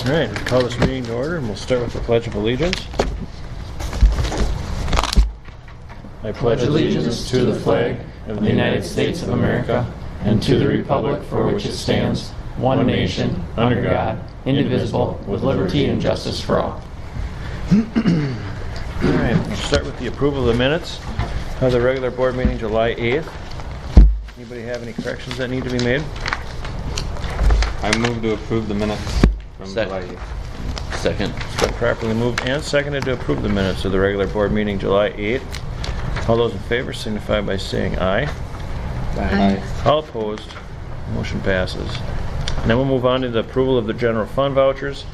All right, call this meeting to order, and we'll start with the Pledge of Allegiance. I pledge allegiance to the flag of the United States of America and to the republic for which it stands, one nation, under God, indivisible, with liberty and justice for all. All right, we'll start with the approval of the minutes of the regular board meeting July 8th. Anybody have any corrections that need to be made? I move to approve the minutes from July 8th. Second. It's been properly moved and seconded to approve the minutes of the regular board meeting July 8th. All those in favor signify by saying aye. Aye. All opposed, motion passes. And then we'll move on to the approval of the general fund vouchers,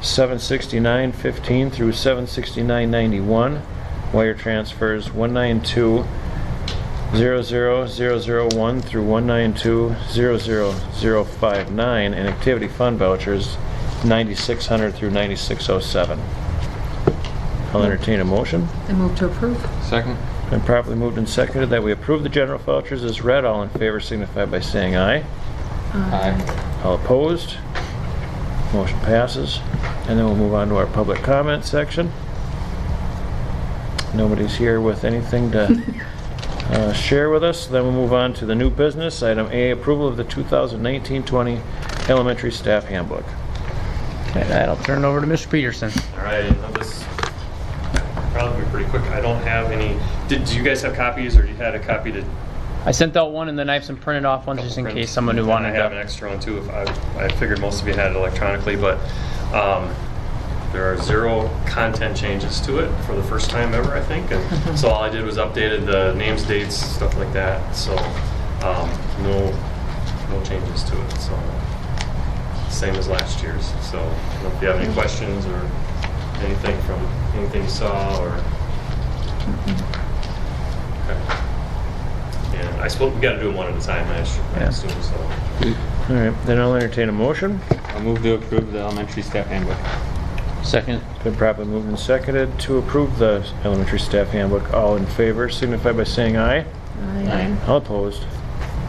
769.15 through 769.91. Wire transfers 192.00001 through 192.00059, and activity fund vouchers 9600 through 9607. I'll entertain a motion. I move to approve. Second. Been properly moved and seconded that we approve the general vouchers as read. All in favor signify by saying aye. Aye. All opposed? Motion passes. And then we'll move on to our public comment section. Nobody's here with anything to share with us. Then we'll move on to the new business. Item A, approval of the 2019-20 elementary staff handbook. Okay, that'll turn it over to Mr. Peterson. All right, this probably be pretty quick. I don't have any. Do you guys have copies, or you had a copy to? I sent out one and then I have some printed off ones just in case someone who wanted I have an to. extra one too. If I figured most of you had it electronically, but there are 0 content changes to it for the first time ever, I think. And so all I did was updated the names, dates, stuff like that. So no changes to it. So same as last year's. So I don't know if you have any questions or anything from anything you saw or. Okay. And I suppose we got to do them one at a time, I assume. So. All right, then I'll entertain a motion. I move to approve the elementary staff handbook. Second. Been properly moved and seconded to approve the elementary staff handbook. All in favor signify by saying aye. Aye. All opposed?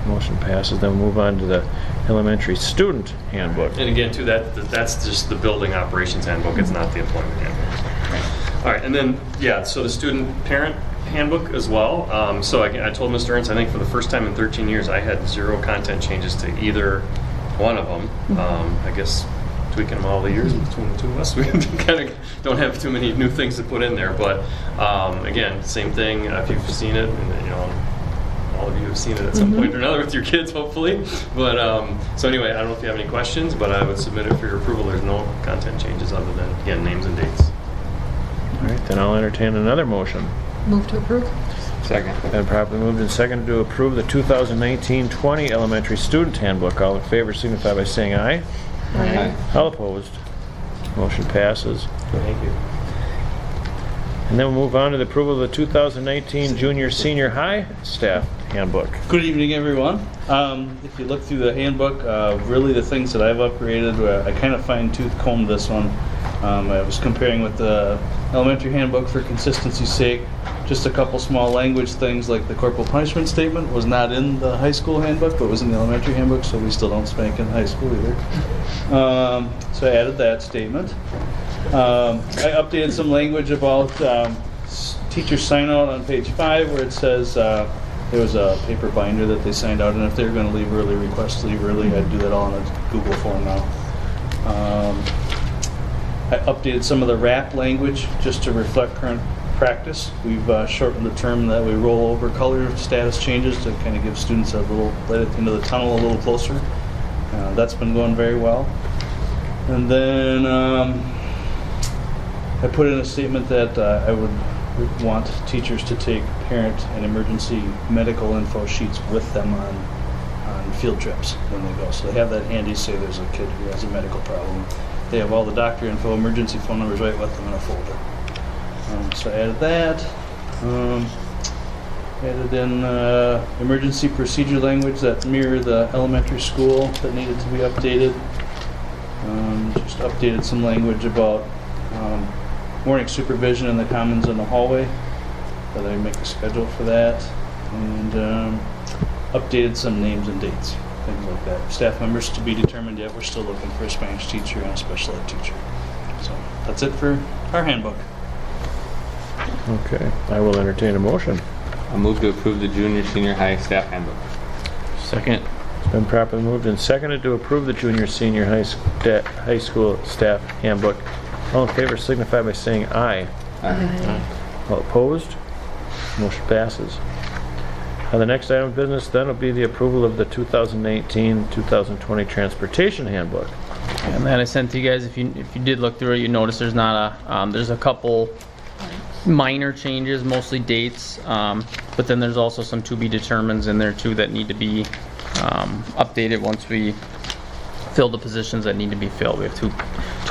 Motion passes. Then we'll move on to the elementary student handbook. And again, too, that's just the building operations handbook. It's not the employment handbook. All right, and then, yeah, so the student parent handbook as well. So I told Mr. Ernst, I think for the first time in 13 years, I had 0 content changes to either one of them. I guess tweaking them all the years between the two of us, we kind of don't have too many new things to put in there. But again, same thing. If you've seen it, and all of you have seen it at some point or another with your kids, hopefully. But so anyway, I don't know if you have any questions, but I would submit it for your approval. There's no content changes other than, again, names and dates. All right, then I'll entertain another motion. Move to approve. Second. Been properly moved and seconded to approve the 2019-20 elementary student handbook. All in favor signify by saying aye. Aye. All opposed? Motion passes. Thank you. And then we'll move on to the approval of the 2019 junior senior high staff handbook. Good evening, everyone. If you look through the handbook, really the things that I've upgraded, I kind of fine-tooth combed this one. I was comparing with the elementary handbook for consistency's sake. Just a couple small language things like the corporal punishment statement was not in the high school handbook, but was in the elementary handbook, so we still don't spank in high school either. So I added that statement. I updated some language about teacher sign out on page 5 where it says there was a paper binder that they signed out, and if they were going to leave early, request to leave early, I'd do that all in a Google form now. I updated some of the RAP language just to reflect current practice. We've shortened the term that we roll over color status changes to kind of give students a little light at the end of the tunnel a little closer. That's been going very well. And then I put in a statement that I would want teachers to take parent and emergency medical info sheets with them on field trips when they go. So they have that handy, say there's a kid who has a medical problem. They have all the doctor info, emergency phone numbers right with them in a folder. So I added that. Added in emergency procedure language that mirror the elementary school that needed to be updated. Just updated some language about morning supervision in the commons in the hallway. So they make a schedule for that. And updated some names and dates. things like that. Staff members to be determined yet. We're still looking for a Spanish teacher and a special ed teacher. So that's it for our handbook. Okay, I will entertain a motion. I move to approve the junior senior high staff handbook. Second. It's been properly moved and seconded to approve the junior senior high school staff handbook. All in favor signify by saying aye. All opposed? Motion passes. The next item of business then will be the approval of the 2019-2020 transportation handbook. And that I sent to you guys. If you did look through it, you notice there's not a there's a couple minor changes, mostly dates, but then there's also some to be determines in there too that need to be updated once we fill the positions that need to be filled. We have two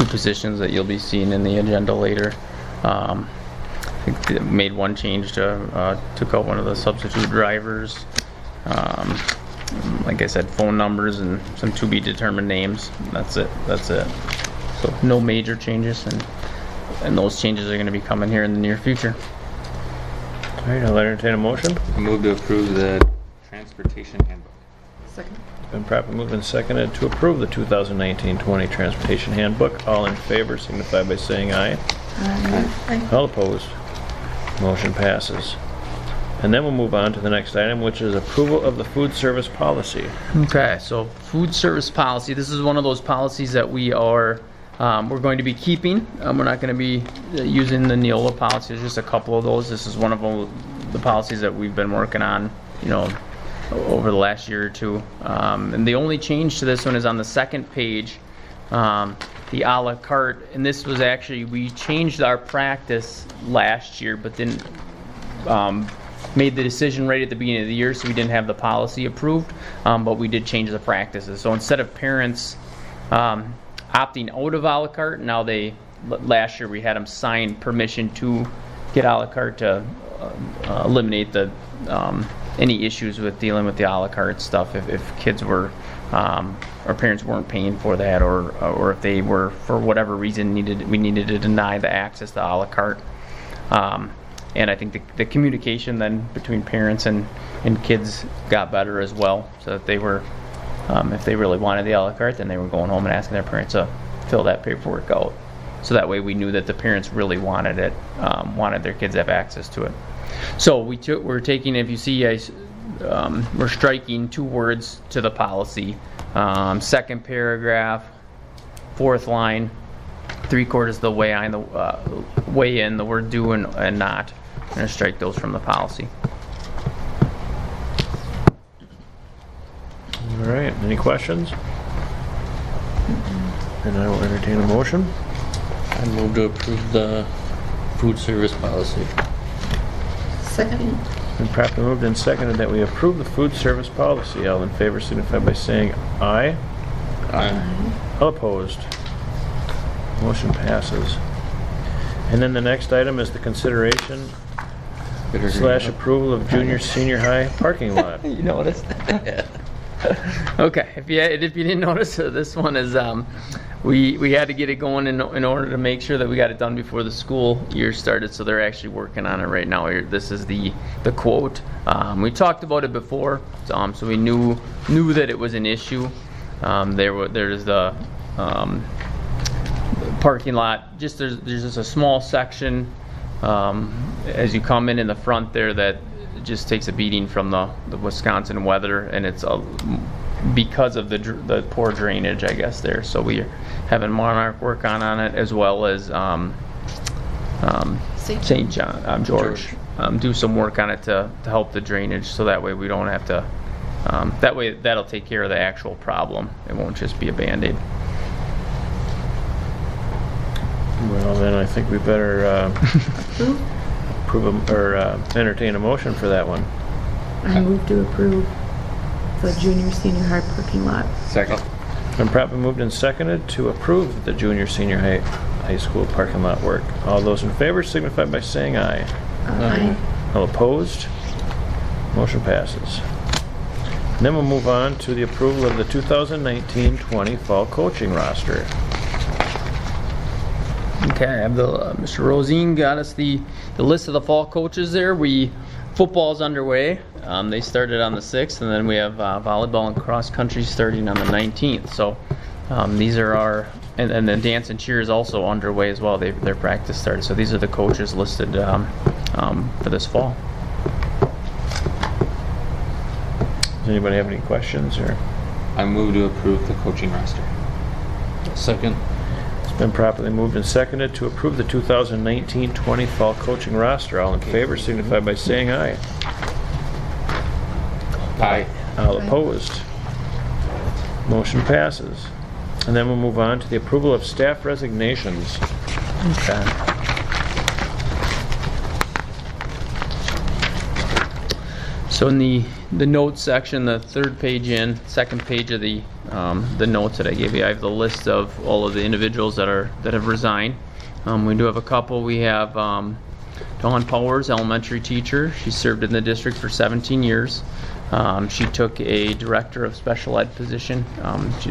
positions that you'll be seeing in the agenda later. I think they made one change to took out one of the substitute drivers. Like I said, phone numbers and some to be determined names. That's it. So no major changes, and those changes are going to be coming here in the near future. All right, I'll entertain a motion. I move to approve the transportation handbook. Second. It's been properly moved and seconded to approve the 2019-20 transportation handbook. All in favor signify by saying aye. Aye. All opposed? Motion passes. And then we'll move on to the next item, which is approval of the food service policy. Okay, so food service policy. This is one of those policies that we are we're going to be keeping. We're not going to be using the Neola policy. There's just a couple of those. This is one of the policies that we've been working on, over the last year or two. And the only change to this one is on the second page, the a la carte. And this was actually, we changed our practice last year, but then made the decision right at the beginning of the year, so we didn't have the policy approved, but we did change the practices. So instead of parents opting out of a la carte, now last year we had them sign permission to get a la carte to eliminate the any issues with dealing with the a la carte stuff if kids were or parents weren't paying for that, or if they were, for whatever reason, we needed to deny the access to a la carte. And I think the communication then between parents and kids got better as well, so that they were, if they really wanted the a la carte, then they were going home and asking their parents to fill that paperwork out. So that way we knew that the parents really wanted it, wanted their kids to have access to it. So we're taking, if you see, we're striking 2 words to the policy. Second paragraph, 4th line, 3/4 of the way in the word do and not. I'm going to strike those from the policy. All right, any questions? And I will entertain a motion. I move to approve the food service policy. Second. Been properly moved and seconded that we approve the food service policy. All in favor signify by saying aye. Aye. All opposed? Motion passes. And then the next item is the consideration / approval of junior senior high parking lot. You noticed? Okay, if you didn't notice, this one is we had to get it going in order to make sure that we got it done before the school year started. So they're actually working on it right now. This is the quote. We talked about it before, so we knew that it was an issue. There's the parking lot. There's just a small section as you come in the front there that just takes a beating from the Wisconsin weather, and it's because of the poor drainage, I guess, there. So we're having Monarch work on it, as well as St. John George do some work on it to help the drainage, so that way we don't have to that way that'll take care of the actual problem. It won't just be a Band-Aid. Well, then I think we better entertain a motion for that one. I move to approve the junior senior high parking lot. Second. Been properly moved and seconded to approve the junior senior high school parking lot work. All those in favor signify by saying aye. Aye. All opposed? Motion passes. And then we'll move on to the approval of the 2019-20 fall coaching roster. Okay, I have Mr. Rosine got us the list of the fall coaches there. Football's underway. They started on the 6th, and then we have volleyball and cross country starting on the 19th. So these are our, and then dance and cheer is also underway as well. Their practice started. So these are the coaches listed for this fall. Does anybody have any questions? Or I move to approve the coaching roster. Second. it's been properly moved and seconded to approve the 2019-20 fall coaching roster. All in favor signify by saying aye. Aye. All opposed? Motion passes. And then we'll move on to the approval of staff resignations. Okay. So in the notes section, the third page in, second page of the notes that I gave you, I have the list of all of the individuals that have resigned. We do have a couple. We have Dawn Powers, elementary teacher. She served in the district for 17 years. She took a director of special ed position. She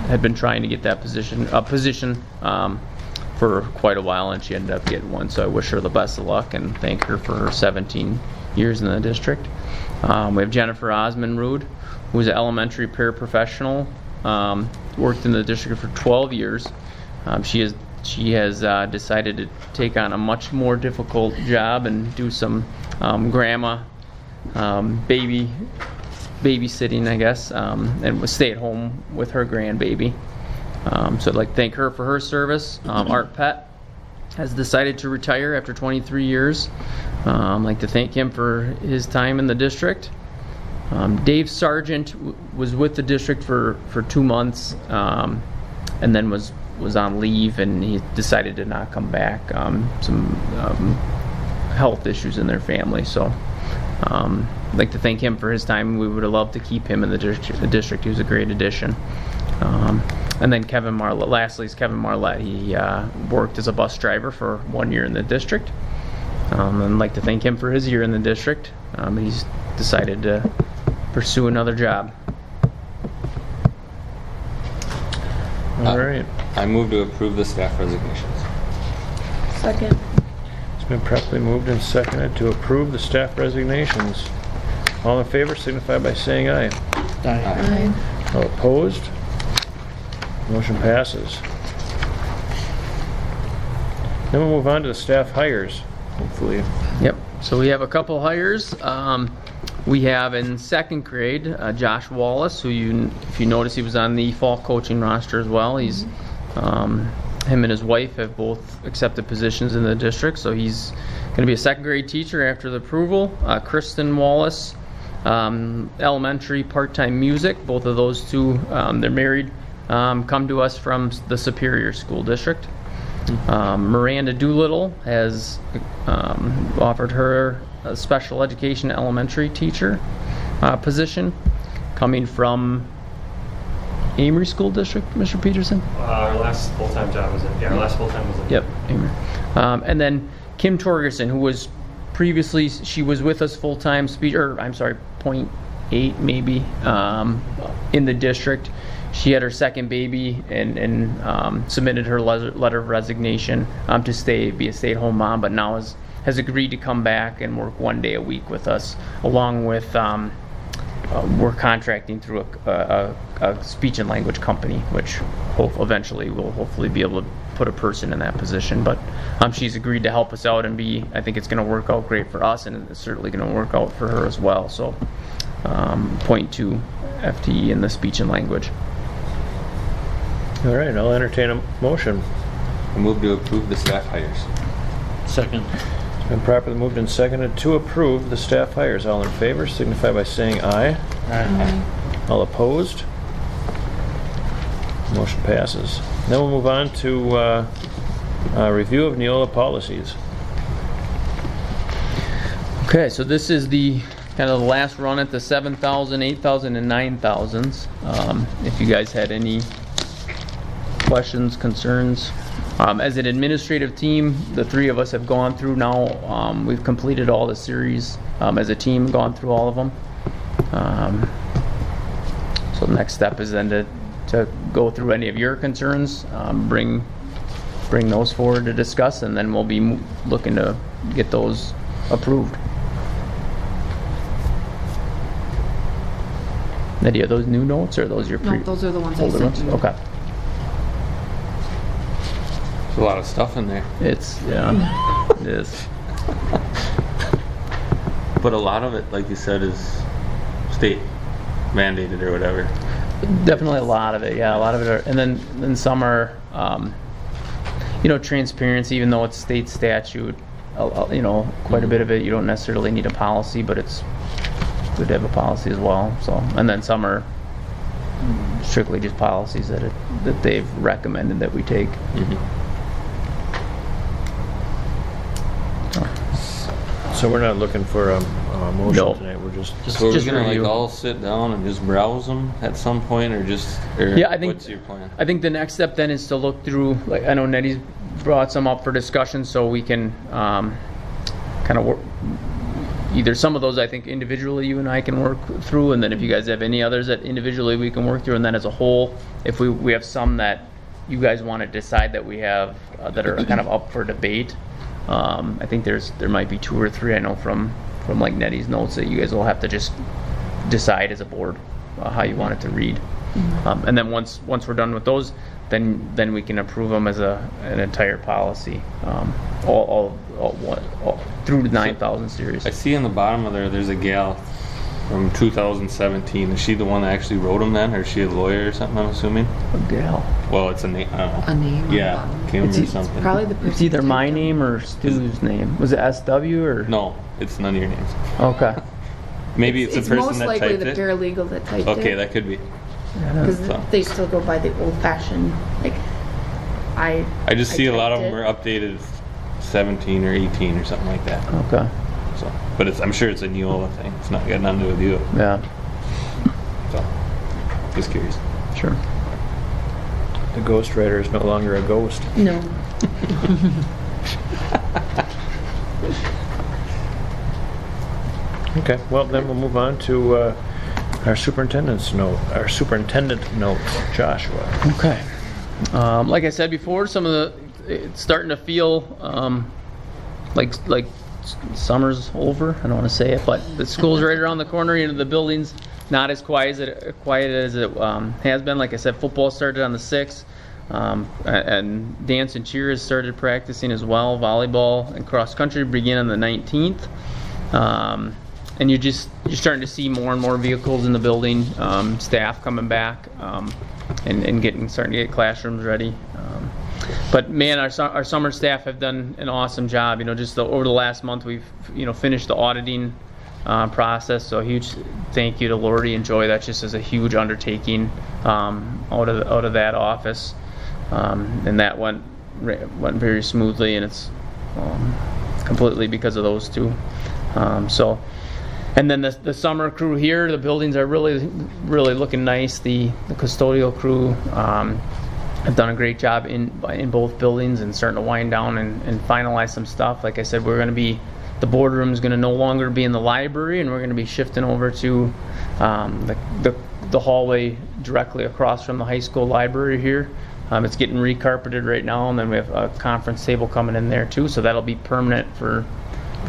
had been trying to get that position for quite a while, and she ended up getting one. So I wish her the best of luck and thank her for her 17 years in the district. We have Jennifer Osmond-Rude, who is an elementary paraprofessional, worked in the district for 12 years. She has decided to take on a much more difficult job and do some grandma babysitting, I guess, and stay at home with her grandbaby. So I'd like to thank her for her service. Art Pett has decided to retire after 23 years. I'd like to thank him for his time in the district. Dave Sargent was with the district for 2 months, and then was on leave, and he decided to not come back. Some health issues in their family. So I'd like to thank him for his time. We would have loved to keep him in the district. He was a great addition. And then Kevin Marlett. Lastly is Kevin Marlett. He worked as a bus driver for 1 year in the district. And I'd like to thank him for his year in the district. He's decided to pursue another job. All right. I move to approve the staff resignations. Second. It's been properly moved and seconded to approve the staff resignations. All in favor signify by saying aye. Aye. All opposed? Motion passes. Then we'll move on to the staff hires, hopefully. Yep. So we have a couple hires. We have in second grade Josh Wallace, who if you notice, he was on the fall coaching roster as well. He's him and his wife have both accepted positions in the district, so he's going to be a second grade teacher after the approval. Kristen Wallace, elementary part-time music. Both of those two, they're married, come to us from the Superior School District. Miranda Doolittle has offered her a special education elementary teacher position, coming from Amory School District, Mr. Peterson? Our last full-time job was our last full-time was Yep, Amory. And then Kim Torgerson, who was previously, she was with us full-time, 0.8 maybe, in the district. She had her second baby and submitted her letter of resignation to be a stay-at-home mom, but now has agreed to come back and work 1 day a week with us, along with we're contracting through a speech and language company, which eventually we'll hopefully be able to put a person in that position. But she's agreed to help us out, and I think it's going to work out great for us, and it's certainly going to work out for her as well. So 0.2 FTE in the speech and language. All right, I'll entertain a motion. I move to approve the staff hires. Second. It's been properly moved and seconded to approve the staff hires. All in favor signify by saying aye. Aye. All opposed? Motion passes. Then we'll move on to a review of Neola policies. Okay, so this is the kind of the last run at the 7,000, 8,000, and 9,000s. If you guys had any questions, concerns. As an administrative team, the three of us have gone through now. We've completed all the series as a team, gone through all of them. So the next step is then to go through any of your concerns, bring those forward to discuss, and then we'll be looking to get those approved. Nadia, are those new notes or are those your No, those are the ones I older sent ones? you. Okay. There's a lot of stuff in there. It's, yeah, it is. But a lot of it, like you said, is state mandated or whatever. Definitely a lot of it, yeah, a lot of it are, and then some are, transparency, even though it's state statute, quite a bit of it, you don't necessarily need a policy, but it's good to have a policy as well, so, and then some are strictly just policies that they've recommended that we take. So we're not looking for a motion No. tonight, we're just So we're Just gonna review. like all sit down and just browse them at some point, or Yeah, I think- what's your plan? I think the next step then is to look through, like, I know Nettie's brought some up for discussion, so we can kind of work, either some of those I think individually you and I can work through, and then if you guys have any others that individually we can work through, and then as a whole, if we have some that you guys want to decide that we have that are kind of up for debate, I think there might be 2 or 3 I know from like Nettie's notes that you guys will have to just decide as a board how you want it to read. And then once we're done with those, then we can approve them as an entire policy, all through the 9,000 series. I see in the bottom of there's a gal from 2017. Is she the one that actually wrote them then, or is she a lawyer or something, I'm assuming? Gal. Well, it's a name, I don't know. A name on the Yeah, bottom. Kim or It's something. probably the person. It's either who my typed them. name or Stu's name. Was it SW or? No, it's none of your names. Okay. Maybe it's the person most that likely typed the it. paralegal that typed it. Okay, that could be. Because So. they still go by the old-fashioned, like, I just see a lot of typed them it. are updated 17 or 18 or something like that. Okay. So, but I'm sure it's a Neola thing. It's not got nothing to do with you. Yeah. So, just curious. Sure. the ghostwriter is no longer a ghost. No. Okay, well, then we'll move on to our superintendent notes. Joshua. Okay. Like I said before, it's starting to feel like summer's over. I don't want to say it, but the school's right around the corner. The building's not as quiet as it has been. Like I said, football started on the 6th, and dance and cheer has started practicing as well. Volleyball and cross country begin on the 19th. And you're starting to see more and more vehicles in the building, staff coming back, and starting to get classrooms ready. But man, our summer staff have done an awesome job. Over the last month, we've finished the auditing process. So a huge thank you to Lordy and Joy. That just is a huge undertaking out of that office, and that went very smoothly, and it's completely because of those two. And then the summer crew here, the buildings are really looking nice. The custodial crew have done a great job in both buildings and starting to wind down and finalize some stuff. Like I said, the boardroom is going to no longer be in the library, and we're going to be shifting over to the hallway directly across from the high school library here. It's getting recarpeted right now, and then we have a conference table coming in there too, so that'll be permanent for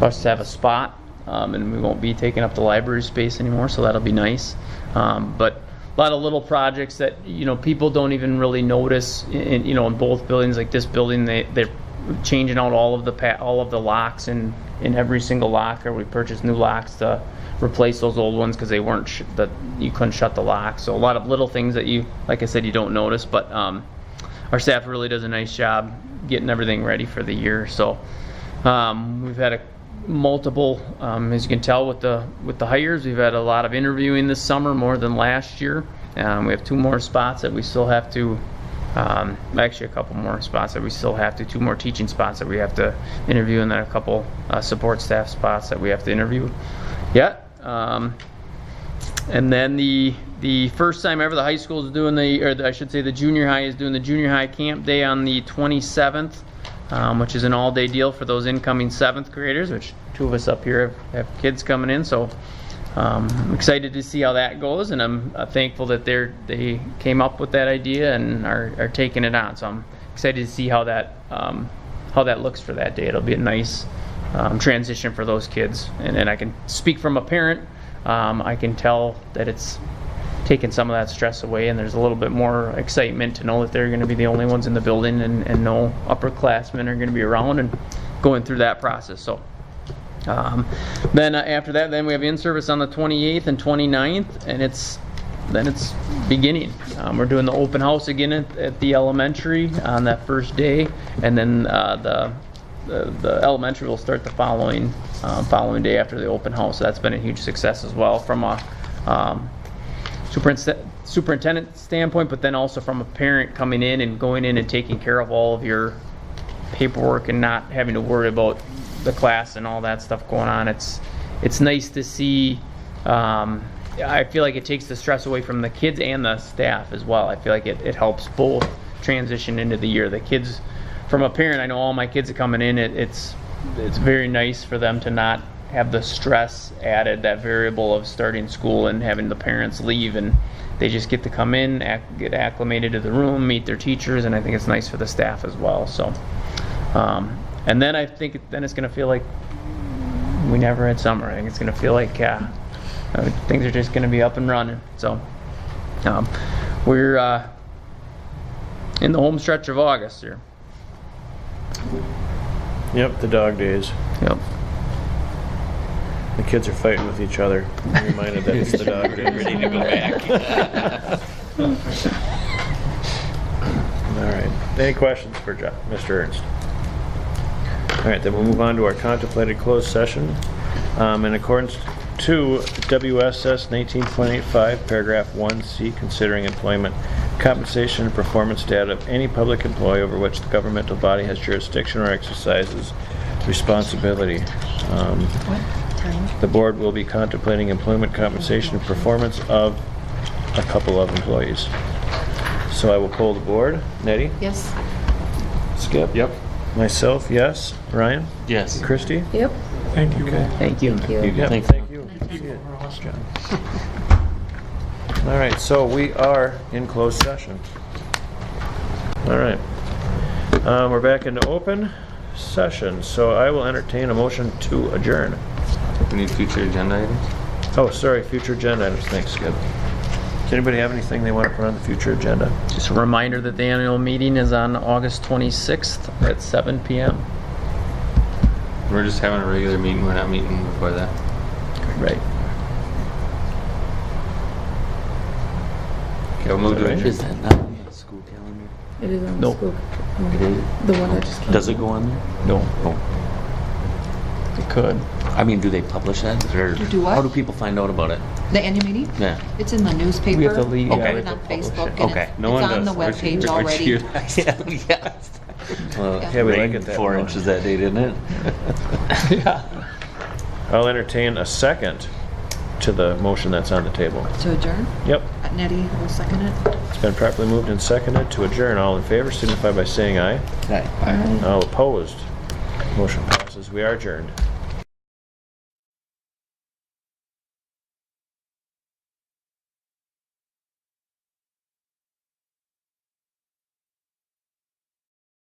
us to have a spot. And we won't be taking up the library space anymore, so that'll be nice. But a lot of little projects that people don't even really notice in both buildings. Like this building, they're changing out all of the locks in every single locker. We purchased new locks to replace those old ones because they weren't that you couldn't shut the lock. So a lot of little things that like I said, you don't notice. But our staff really does a nice job getting everything ready for the year. So we've had multiple, as you can tell with the hires, we've had a lot of interviewing this summer, more than last year. We have 2 more spots that we still have to, actually a couple more spots that we still have to, 2 more teaching spots that we have to interview, and then a couple support staff spots that we have to interview yet. And then the first time ever the high school is doing the junior high is doing the junior high camp day on the 27th. Which is an all-day deal for those incoming 7th graders, which 2 of us up here have kids coming in. So I'm excited to see how that goes, and I'm thankful that they came up with that idea and are taking it on. So I'm excited to see how that looks for that day. It'll be a nice transition for those kids, and I can speak from a parent. I can tell that it's taken some of that stress away, and there's a little bit more excitement to know that they're going to be the only ones in the building, and no upperclassmen are going to be around and going through that process. So then after that, then we have in-service on the 28th and 29th, and it's beginning. We're doing the open house again at the elementary on that first day, and then the elementary will start the following day after the open house. So that's been a huge success as well from a superintendent standpoint, but then also from a parent coming in and going in and taking care of all of your paperwork and not having to worry about the class and all that stuff going on. It's nice to see. I feel like it takes the stress away from the kids and the staff as well. I feel like it helps both transition into the year. The kids, from a parent, I know all my kids are coming in. It's very nice for them to not have the stress added, that variable of starting school and having the parents leave, and they just get to come in, get acclimated to the room, meet their teachers, and I think it's nice for the staff as well. So, and then I think it's going to feel like we never had summer. I think it's going to feel like things are just going to be up and running. So we're in the home stretch of August here. Yep, the dog days. Yep. The kids are fighting with each other. I'm reminded that it's the dog days. Ready to go back. All right. Any questions for Mr. Ernst? All right, then we'll move on to our contemplated closed session. In accordance to WSS 19.85, paragraph 1C, considering employment, compensation, and performance data of any public employee over which the governmental body has jurisdiction or exercises responsibility. The board will be contemplating employment, compensation, and performance of a couple of employees. So I will poll the board. Nettie? Yes. Skip? Yep. Myself, yes. Ryan? Yes. Christie? Yep. Thank you. Okay. Thank you. Thank you. Yep, Thanks. thank you. See you. John. All right, so we are in closed session. All right. We're back into open session, so I will entertain a motion to adjourn. We need future agenda items. Oh, sorry, future agenda items. Thanks, Skip. Does anybody have anything they want to put on the future agenda? Just a reminder that the annual meeting is on August 26th at 7 p.m. We're just having a regular meeting. We're not meeting before that. Right. Okay, we'll move to adjourn. Is that not on the school calendar? It is on the Nope. school. It is? The one that just came. Does it go on there? No, Oh. it could. I mean, do they publish that? Or Do what? how do people find out about it? The annual meeting? Yeah. It's in the newspaper. We have to leave. Okay. Yeah, we Put it have on to publish Facebook, it. and Okay. No it's one on does. the Where'd you- webpage where'd you already. hear that? Yes. Well, Yeah. Yeah, we like rained it that 4 much. inches that day, didn't it? Yeah. I'll entertain a second to the motion that's on the table. To adjourn? Yep. Nettie will second it. It's been properly moved and seconded to adjourn. All in favor signify by saying aye. Aye. All opposed. Motion passes. We are adjourned.